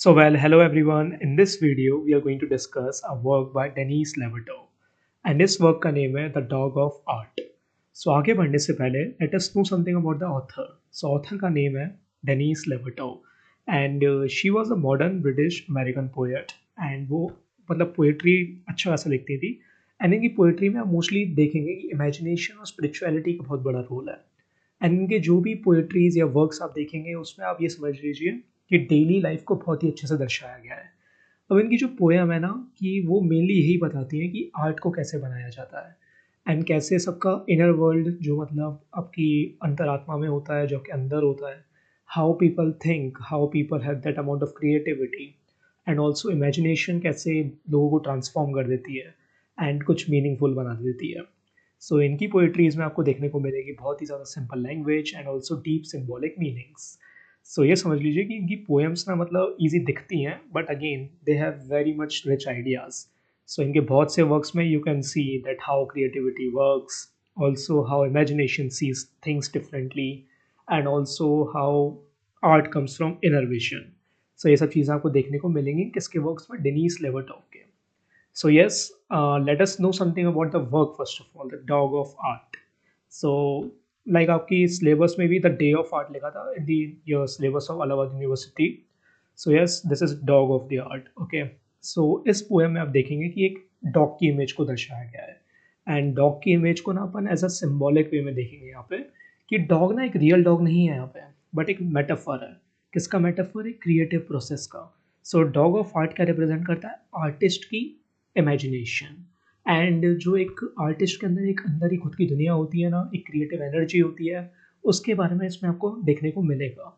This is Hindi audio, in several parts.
Hello everyone. In this video, we are going to discuss a work by Denis Levertov. And इस वर्क का नेम है the dog of art. So आगे बढ़ने से पहले let us know something about the author. So author का नेम है Denis Levertov and she was a modern British American poet. And वो मतलब पोएट्री अच्छा खासा लिखती थी. एंड इनकी पोएट्री में आप मोस्टली देखेंगे कि इमेजिनेशन और स्पिरिचुअलिटी का बहुत बड़ा रोल है. एंड इनके जो भी पोएट्रीज या वर्क्स आप देखेंगे उसमें आप ये समझ लीजिए कि डेली लाइफ को बहुत ही अच्छे से दर्शाया गया है. अब इनकी जो पोएम है ना कि वो मेनली यही बताती है कि आर्ट को कैसे बनाया जाता है एंड कैसे सबका इनर वर्ल्ड जो मतलब आपकी अंतरात्मा में होता है, जो आपके अंदर होता है, how people think, how people have that amount of creativity and also imagination कैसे लोगों को ट्रांसफॉर्म कर देती है एंड कुछ मीनिंगफुल बना देती है. सो इनकी पोइट्रीज में आपको देखने को मिलेगी बहुत ही ज़्यादा simple language and also deep symbolic meanings. So ये समझ लीजिए कि इनकी पोएम्स ना मतलब ईजी दिखती हैं but again they have very much rich ideas. So इनके बहुत से वर्क्स में you can see that how creativity works, also how imagination sees things differently and also how art comes from inner vision. So ये सब चीज़ें आपको देखने को मिलेंगी किसके वर्क्स में, डेनिस लेवर्टोव के. So yes, let us know something about the work first of all, the dog of art. So like आपकी syllabus में भी the day of art लिखा था in the your syllabus of Allahabad University. So yes, this is dog of the art. Okay. So इस poem में आप देखेंगे कि एक dog की image को दर्शाया गया है एंड डॉग की इमेज को ना अपन एज अ सिम्बॉलिक वे में देखेंगे यहाँ पे कि डॉग ना एक रियल डॉग नहीं है यहाँ पे बट एक मेटाफर है. किसका मेटाफर है? क्रिएटिव प्रोसेस का. सो डॉग ऑफ आर्ट क्या रिप्रेजेंट करता है? आर्टिस्ट की इमेजिनेशन. एंड जो एक आर्टिस्ट के अंदर एक अंदर ही खुद की दुनिया होती है ना, एक क्रिएटिव एनर्जी होती है, उसके बारे में इसमें आपको देखने को मिलेगा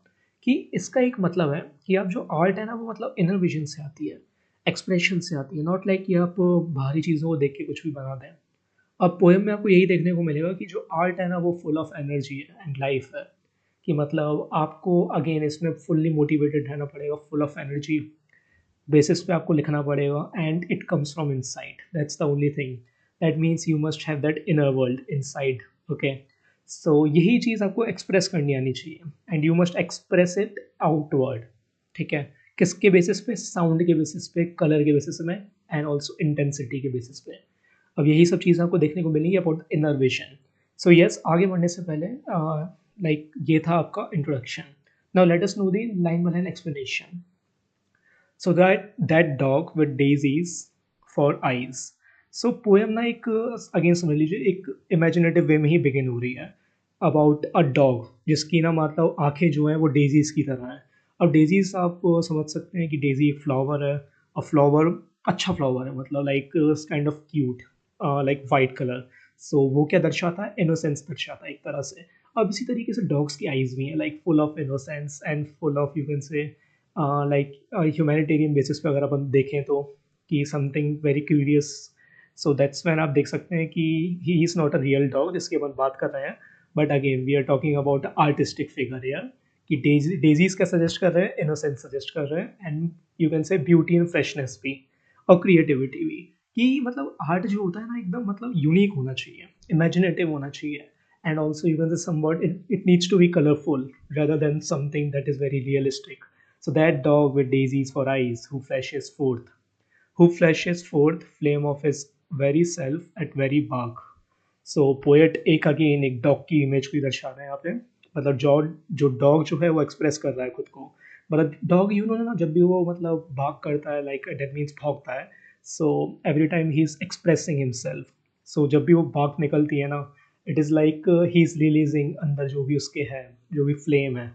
कि इसका एक मतलब है कि आप जो आर्ट है ना वो मतलब इनर विजन से आती है, एक्सप्रेशन से आती है, नॉट लाइक कि आप बाहरी चीज़ों को देख के कुछ भी बना दें. अब पोएम में आपको यही देखने को मिलेगा कि जो आर्ट है ना वो फुल ऑफ एनर्जी है एंड लाइफ है. कि मतलब आपको अगेन इसमें फुल्ली मोटिवेटेड रहना पड़ेगा, फुल ऑफ एनर्जी बेसिस पे आपको लिखना पड़ेगा and it comes from inside. That's the only thing. That means you must have that inner world inside. Okay. So यही चीज़ आपको एक्सप्रेस करनी आनी चाहिए and you must express it outward. ठीक है. किसके बेसिस पे? साउंड के बेसिस पे, कलर के बेसिस में एंड ऑल्सो इंटेंसिटी के बेसिस पे. अब यही सब चीज़ें आपको देखने को मिलेंगी about inner vision. So yes, आगे बढ़ने से पहले ये था आपका introduction. Now let us know the line by line explanation. So that dog with daisies for eyes. So poem ना एक अगेन समझ लीजिए एक इमेजिनेटिव वे में ही बिगिन हो रही है अबाउट अ डॉग जिसकी ना मतलब आंखें जो हैं वो डेजीज की तरह हैं. अब डेजीज आप समझ सकते हैं कि डेजी एक फ्लावर है. अ फ्लावर अच्छा फ्लावर है, मतलब like kind of cute, like white colour. So वो क्या दर्शाता है? इनोसेंस दर्शाता है एक तरह से. अब इसी तरीके से डॉग्स की आईज भी हैं like full of innocence and full of you can say like humanitarian basis पे अगर अपन देखें तो कि something very curious. So that's when आप देख सकते हैं कि he is not a real dog जिसकी अपन बात कर रहे हैं. But again we are talking about artistic figure यार कि डेजीज का सजेस्ट कर रहे हैं, इनोसेंस सजेस्ट कर रहे हैं एंड यू कैन से ब्यूटी एंड फ्रेशनेस भी और क्रिएटिविटी भी. कि मतलब आर्ट जो होता है ना एकदम मतलब यूनिक होना चाहिए, इमेजिनेटिव होना चाहिए and also you can say somewhat it needs to be colourful rather than something that is very realistic. So that dog with daisies for eyes who flashes forth flame of his very self at very bark. So poet एक अगेन एक डॉग की इमेज को ही दर्शा रहे हैं यहाँ पे. मतलब जो डॉग जो है वो एक्सप्रेस कर रहा है खुद को. मतलब डॉग यू नो ना जब भी वो मतलब बाग करता है लाइक दैट मीन्स भौंकता है. So every time he is expressing himself. So जब भी वो बाग निकलती है ना it is like he is releasing अंदर जो भी उसके है, जो भी फ्लेम है,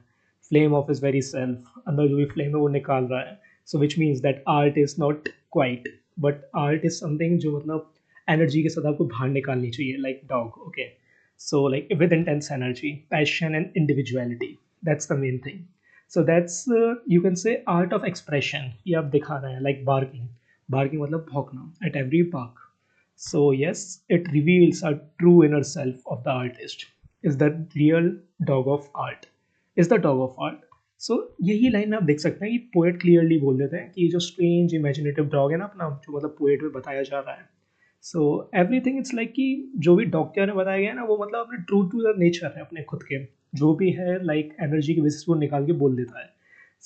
flame of his very self, अंदर जो भी फ्लेम है वो निकाल रहा है. So which means that art is not quiet but art is something जो मतलब एनर्जी के साथ आपको बाहर निकालनी चाहिए like dog. Okay. So like with intense energy, passion and individuality, that's the main thing. So that's you can say art of expression. ये आप दिखा रहे हैं लाइक बार्किंग. बार्किंग मतलब भौंकना at every park. So yes, it reveals a true inner self of the artist. Is the real dog of art. Is the dog of art. So यही लाइन में आप देख सकते हैं कि पोएट क्लियरली बोल देते हैं कि ये जो स्ट्रेंज इमेजिनेटिव डॉग है ना अपना, जो मतलब पोएट में बताया जा रहा है. सो एवरीथिंग इट्स लाइक कि जो भी डॉग के बारे में बताया गया है ना वो मतलब अपने ट्रू टू द नेचर है, अपने खुद के जो भी है लाइक एनर्जी के बेसिस वो निकाल के बोल देता है.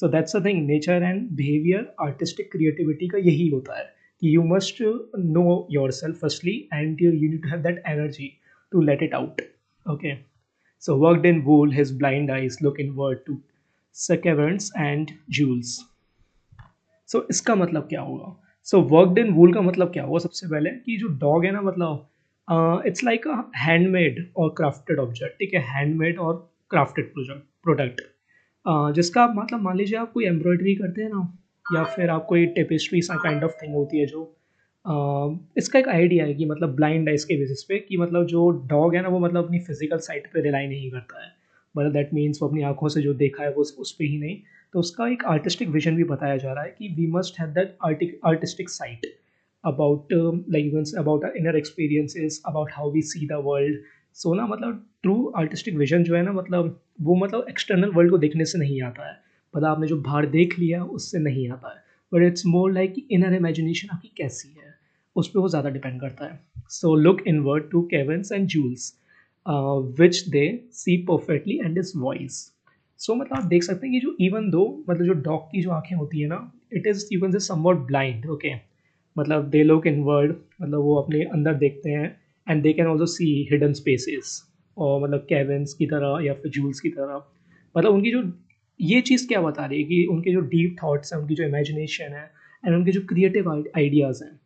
So that's the thing, nature and behaviour artistic creativity का यही होता है कि you must know yourself firstly and you need to have that energy to let it out. Okay. So worked in wool, his blind eyes look inward to caverns and jewels. So इसका मतलब क्या होगा? So worked in wool का मतलब क्या होगा? सबसे पहले कि जो डॉग है ना, मतलब इट्स लाइक अ हैंडमेड और क्राफ्टेड ऑब्जेक्ट. ठीक है, हैंडमेड और क्राफ्टेड प्रोडक्ट जिसका आप मतलब मान लीजिए आप कोई एम्ब्रॉयडरी करते हैं ना, या फिर आप कोई टेपेस्ट्री सा काइंड ऑफ थिंग होती है जो इसका एक आइडिया है कि मतलब ब्लाइंड आइज के बेसिस पे कि मतलब जो डॉग है ना वो मतलब अपनी फिजिकल साइट पे रिलाई नहीं करता है. मतलब दैट मीन्स वो अपनी आंखों से जो देखा है वो उस पर ही नहीं. तो उसका एक आर्टिस्टिक विजन भी बताया जा रहा है कि we must have that artistic site about like about our inner experiences, about how we see the world. So ना मतलब ट्रू आर्टिस्टिक विजन जो है ना, मतलब वो मतलब एक्सटर्नल वर्ल्ड को देखने से नहीं आता है. मतलब आपने जो बाहर देख लिया उससे नहीं आता है, but it's more like inner imagination आपकी कैसी है उस पर वो ज़्यादा डिपेंड करता है. So look inward to caverns and jewels which they see perfectly and is voice. सो मतलब आप देख सकते हैं कि जो इवन दो मतलब जो डॉग की जो आंखें होती है ना, it is you can say somewhat blind. Okay, मतलब दे लुक इनवर्ड, मतलब वो अपने अंदर देखते हैं, and they can also see hidden spaces, और मतलब केविन्स की तरह या फिर जूल्स की तरह. मतलब उनकी जो ये चीज़ क्या बता रही है कि उनके जो डीप थाट्स हैं, उनकी जो इमेजिनेशन है एंड उनके जो क्रिएटिव आइडियाज़ हैं,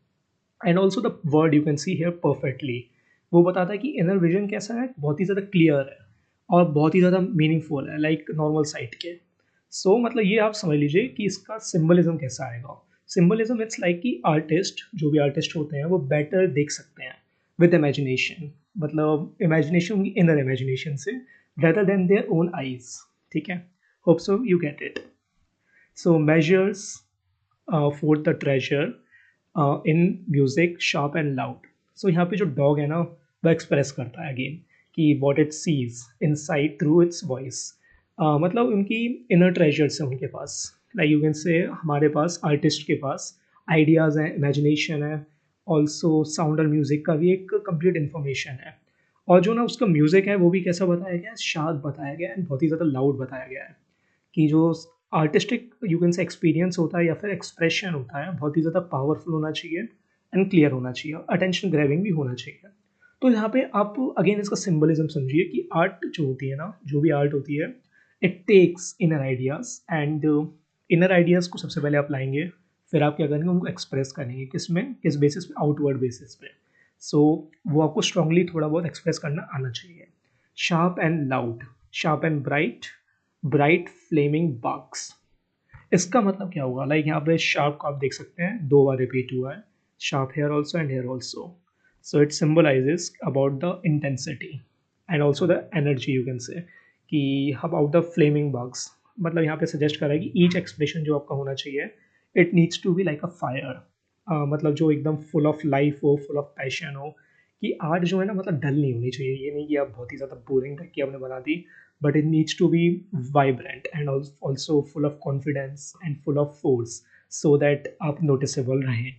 and also the word you can see here perfectly. वो बताता है कि इनर विजन कैसा है, बहुत ही ज़्यादा क्लियर है और बहुत ही ज़्यादा मीनिंगफुल है लाइक नॉर्मल साइट के. सो मतलब ये आप समझ लीजिए कि इसका सिम्बलिज्म कैसा आएगा. सिम्बलिज्म इट्स लाइक कि आर्टिस्ट, जो भी आर्टिस्ट होते हैं वो बेटर देख सकते हैं विद इमेजिनेशन, मतलब इमेजिनेशन इनर इमेजिनेशन से, rather than their own eyes. ठीक है, hope so you get it. So measures for the treasure in music sharp and loud. So यहाँ पे जो डॉग है ना वो एक्सप्रेस करता है अगेन कि what it sees inside through its voice. मतलब उनकी इनर ट्रेजर्स हैं उनके पास, लाइक यू कैन से हमारे पास आर्टिस्ट के पास आइडियाज़ हैं, इमेजिनेशन है, ऑल्सो साउंड और म्यूज़िक का भी एक कंप्लीट इन्फॉर्मेशन है. और जो ना उसका म्यूज़िक है वो भी कैसा बताया गया है, शार्प बताया गया है एंड बहुत ही ज़्यादा लाउड बताया गया है. कि जो आर्टिस्टिक यू कैन से एक्सपीरियंस होता है या फिर एक्सप्रेशन होता है बहुत ही ज़्यादा पावरफुल होना चाहिए एंड क्लियर होना चाहिए, अटेंशन ग्रैबिंग भी होना चाहिए. तो यहाँ पे आप अगेन इसका सिंबलिज्म समझिए कि आर्ट जो होती है ना, जो भी आर्ट होती है, it takes inner ideas and inner ideas को सबसे पहले आप लाएंगे, फिर आप क्या करेंगे, उनको एक्सप्रेस करेंगे किसमें, किस बेसिस पे, आउटवर्ड बेसिस पे. सो वो आपको स्ट्रांगली थोड़ा बहुत एक्सप्रेस करना आना चाहिए. Sharp and loud, sharp and bright, bright flaming bugs. इसका मतलब क्या होगा, लाइक यहाँ पे शार्प को आप देख सकते हैं दो बार रिपीट हुआ है, sharp here also and here also. So it symbolizes about the intensity and also the energy, you can say कि अबाउट द फ्लेमिंग बग्स. मतलब यहाँ पे सजेस्ट करा है कि ईच एक्सप्रेशन जो आपका होना चाहिए, it needs to be like a fire. मतलब जो एकदम फुल ऑफ लाइफ हो, फुल ऑफ पैशन हो. कि आर्ट जो है ना मतलब डल नहीं होनी चाहिए, ये नहीं कि आप बहुत ही ज़्यादा बोरिंग करके आपने बना दी, but it needs to be vibrant and also full of confidence and full of force so that आप noticeable रहें.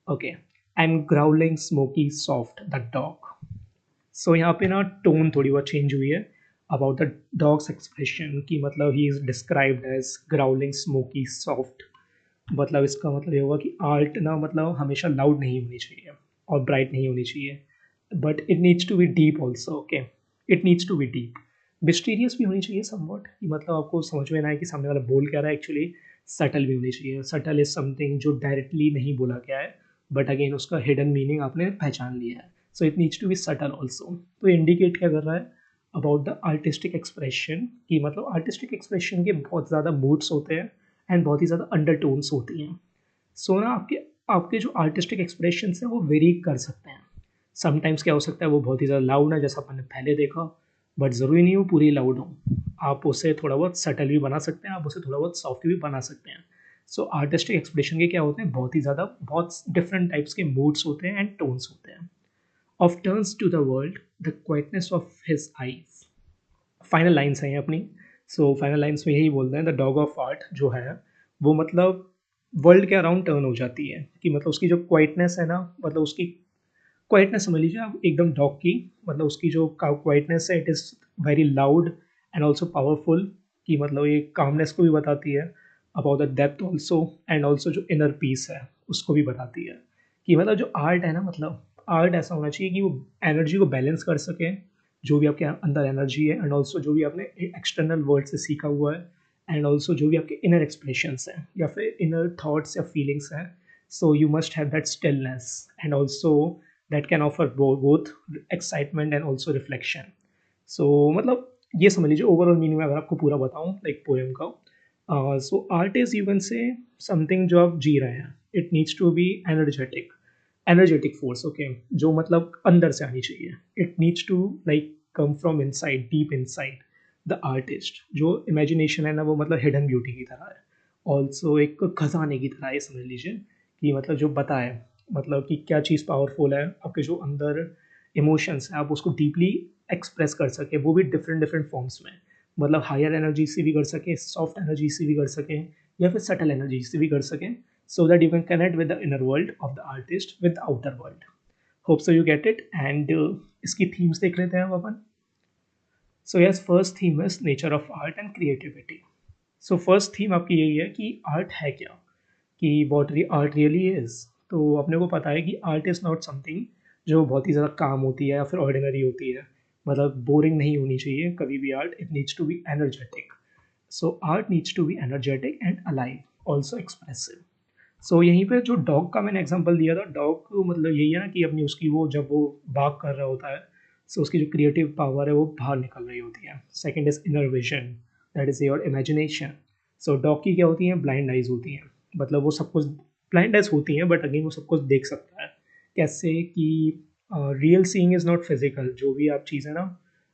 Okay, I'm growling smoky soft the dog. So यहाँ पे ना टोन थोड़ी बहुत चेंज हुई है about the dog's expression कि मतलब he is described as growling smoky soft. मतलब इसका मतलब ये होगा कि आर्ट ना मतलब हमेशा लाउड नहीं होनी चाहिए और ब्राइट नहीं होनी चाहिए, but it needs to be deep also. Okay, it needs to be deep. Mysterious भी होनी चाहिए समवॉट, कि मतलब आपको समझ में ना आए कि सामने वाला बोल क्या रहा है. एक्चुअली सटल भी होनी चाहिए. सटल इज समथिंग जो डायरेक्टली नहीं बोला गया है, बट अगेन उसका हिडन मीनिंग आपने पहचान लिया है. So it needs to be subtle also. तो इंडिकेट क्या कर रहा है अबाउट द आर्टिस्टिक एक्सप्रेशन, कि मतलब आर्टिस्टिक एक्सप्रेशन के बहुत ज़्यादा मूड्स होते हैं एंड बहुत ही ज़्यादा अंडरटोन्स होती हैं. सो ना आपके आपके जो आर्टिस्टिक एक्सप्रेशंस हैं वो वेरी कर सकते हैं. समटाइम्स क्या हो सकता है वो बहुत ही ज़्यादा लाउड है जैसा अपन ने पहले देखा, बट ज़रूरी नहीं वो पूरी लाउड हो. आप उसे थोड़ा बहुत सटल भी बना सकते हैं, आप उसे थोड़ा बहुत सॉफ्ट भी बना सकते हैं. सो आर्टिस्टिक एक्सप्रेशन के क्या होते हैं, बहुत ही ज़्यादा बहुत डिफरेंट टाइप्स के मूड्स होते हैं एंड टोन्स होते हैं. Off turns to the world the quietness of his eyes. Final lines हैं ये अपनी. सो फाइनल लाइन्स में यही बोलते हैं, द डॉग ऑफ आर्ट जो है वो मतलब वर्ल्ड के अराउंड टर्न हो जाती है, कि मतलब उसकी जो क्वाइटनेस है ना, मतलब उसकी क्वाइटनेस समझ लीजिए आप एकदम डॉग की, मतलब उसकी जो क्वाइटनेस है it is very loud and also powerful, कि मतलब ये कामनेस को भी बताती है about the depth also, and also जो इनर पीस है उसको भी बताती है कि मतलब जो आर्ट है ना, मतलब आर्ट ऐसा होना चाहिए कि वो एनर्जी को बैलेंस कर सके, जो भी आपके अंदर एनर्जी है एंड ऑल्सो जो भी आपने एक्सटर्नल वर्ल्ड से सीखा हुआ है, एंड ऑल्सो जो भी आपके इनर एक्सप्रेशंस हैं या फिर इनर थॉट्स या फीलिंग्स हैं, so you must have that stillness and also that can offer both excitement and also reflection. So मतलब ये समझ लीजिए ओवरऑल मीनिंग में अगर आपको पूरा बताऊँ लाइक पोएम का. So art is you can say something जो आप जी रहे हैं, it needs to be energetic, energetic force, okay, जो मतलब अंदर से आनी चाहिए. It needs to like come from inside, deep inside the artist. जो इमेजिनेशन है ना वो मतलब हिडन ब्यूटी की तरह है, ऑल्सो एक खजाने की तरह है समझ लीजिए, कि मतलब जो बताए मतलब कि क्या चीज़ पावरफुल है, आपके जो अंदर इमोशंस है आप उसको डीपली एक्सप्रेस कर सके, वो भी डिफरेंट डिफरेंट फॉर्म्स में, मतलब हायर एनर्जी से भी कर सके, सॉफ्ट एनर्जी से भी कर सके, या फिर सटल एनर्जी से भी कर सकें, so that you can connect with the inner world of the artist with the outer world. Hope so you get it. And इसकी themes देख लेते हैं अब अपन. So yes, first theme is nature of art and creativity. So first theme आपकी यही है कि art है क्या, कि what art really is. तो अपने को पता है कि art is not something जो बहुत ही ज़्यादा काम होती है या फिर ordinary होती है, मतलब बोरिंग नहीं होनी चाहिए कभी भी art. It needs to be energetic. So art needs to be energetic and alive, also expressive. So यहीं पे जो डॉग का मैंने एग्जांपल दिया था, डॉग मतलब यही है ना कि अपनी उसकी वो जब वो बाग कर रहा होता है, सो उसकी जो क्रिएटिव पावर है वो बाहर निकल रही होती है. Second is inner vision, that is your imagination. So dog की क्या होती है, ब्लाइंड आइज होती हैं, मतलब वो सब कुछ ब्लाइंड आइज होती हैं बट अगेन वो सब कुछ देख सकता है. कैसे कि real seeing is not physical, जो भी आप चीज़ें ना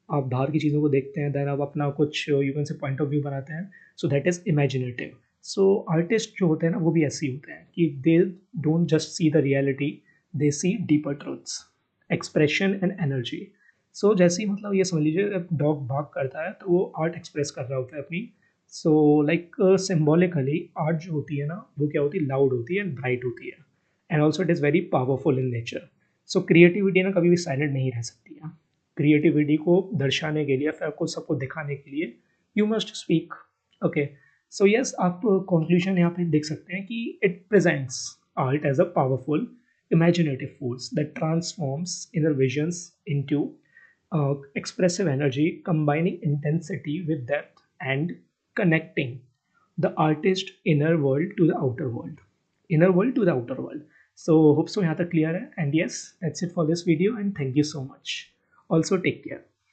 आप बाहर की चीज़ों को देखते हैं देन आप अपना कुछ यू कैन से पॉइंट ऑफ व्यू बनाते हैं, so that is imaginative. So artist जो होते हैं ना वो भी ऐसे ही होते हैं कि they don't just see the reality, they see deeper truths, expression and energy. So जैसे ही मतलब ये समझ लीजिए जब डॉग बाग करता है तो वो आर्ट एक्सप्रेस कर रहा होता है अपनी. सो लाइक सिम्बॉलिकली आर्ट जो होती है ना वो क्या होती है, लाउड होती है एंड ब्राइट होती है, and also it is very powerful in nature. So creativity ना कभी भी साइलेंट नहीं रह सकती है. क्रिएटिविटी को दर्शाने के लिए फिर आपको सबको दिखाने के लिए you must speak. Okay, so yes आप कंक्लूजन यहाँ पे देख सकते हैं कि it presents art as a powerful imaginative force that transforms inner visions into expressive energy, combining intensity with depth and connecting the artist inner world to the outer world, inner world to the outer world. So hope so यहाँ तक clear है. And yes, that's it for this video and thank you so much. Also take care.